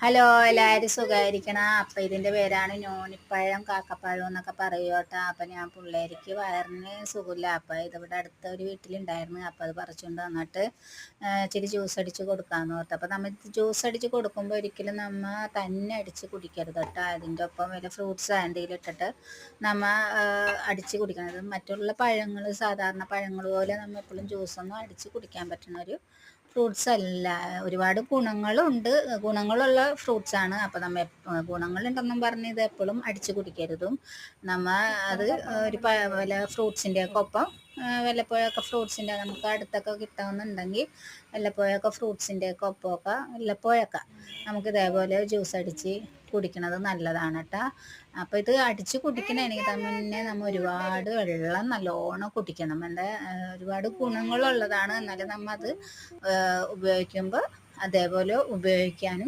Hello, എല്ലാവരും സുഖമായിരിക്കണം. അപ്പം ഇതിൻ്റെ പേരാണ് ഞോണിപ്പഴം, കാക്കപ്പഴം എന്നൊക്കെ പറയും കേട്ടോ. അപ്പം ഞാൻ പിള്ളേർക്ക് വയറിന് സുഖമില്ല. അപ്പം ഇതിവിടെ അടുത്ത ഒരു വീട്ടിലുണ്ടായിരുന്നു. അപ്പം അത് പറിച്ചുകൊണ്ട് വന്നിട്ട് ഇച്ചിരി ജ്യൂസ് അടിച്ച് കൊടുക്കാമെന്ന് ഓർത്ത്. അപ്പം നമ്മൾ ജ്യൂസ് അടിച്ച് കൊടുക്കുമ്പോൾ ഒരിക്കലും നമ്മൾ തന്നെ അടിച്ച് കുടിക്കരുത് കേട്ടോ. അതിൻ്റെ ഒപ്പം വല്ല ഫ്രൂട്ട്സ് എന്തെങ്കിലും ഇട്ടിട്ട് നമ്മൾ അടിച്ച് കുടിക്കണത്. മറ്റുള്ള പഴങ്ങൾ, സാധാരണ പഴങ്ങൾ പോലെ നമ്മൾ എപ്പോഴും ജ്യൂസൊന്നും അടിച്ച് കുടിക്കാൻ പറ്റുന്ന ഒരു ഫ്രൂട്ട്സ് അല്ല. ഒരുപാട് ഗുണങ്ങളുള്ള ഫ്രൂട്ട്സാണ്. അപ്പോൾ നമ്മൾ ഗുണങ്ങളുണ്ടെന്നും പറഞ്ഞ് ഇത് എപ്പോഴും അടിച്ച് കുടിക്കരുതും. നമ്മൾ അത് ഒരു വല്ല ഫ്രൂട്ട്സിൻ്റെയൊക്കെ ഒപ്പം വല്ലപ്പോഴൊക്കെ ഫ്രൂട്ട്സിൻ്റെ നമുക്ക് അടുത്തൊക്കെ കിട്ടാമെന്നുണ്ടെങ്കിൽ വല്ലപ്പോഴൊക്കെ ഫ്രൂട്ട്സിൻ്റെയൊക്കെ ഒപ്പമൊക്കെ വല്ലപ്പോഴൊക്കെ നമുക്ക് ഇതേപോലെ ജ്യൂസ് അടിച്ച് കുടിക്കണത് നല്ലതാണ് കേട്ടോ. അപ്പോൾ ഇത് അടിച്ച് കുടിക്കണമെങ്കിൽ തന്നെ നമ്മൾ ഒരുപാട് വെള്ളം നല്ലോണം കുടിക്കണം. ഒരുപാട് ഗുണങ്ങളുള്ളതാണ്. എന്നാലും നമ്മൾ അത് ഉപയോഗിക്കുമ്പോൾ അതേപോലെ ഉപയോഗിക്കാനും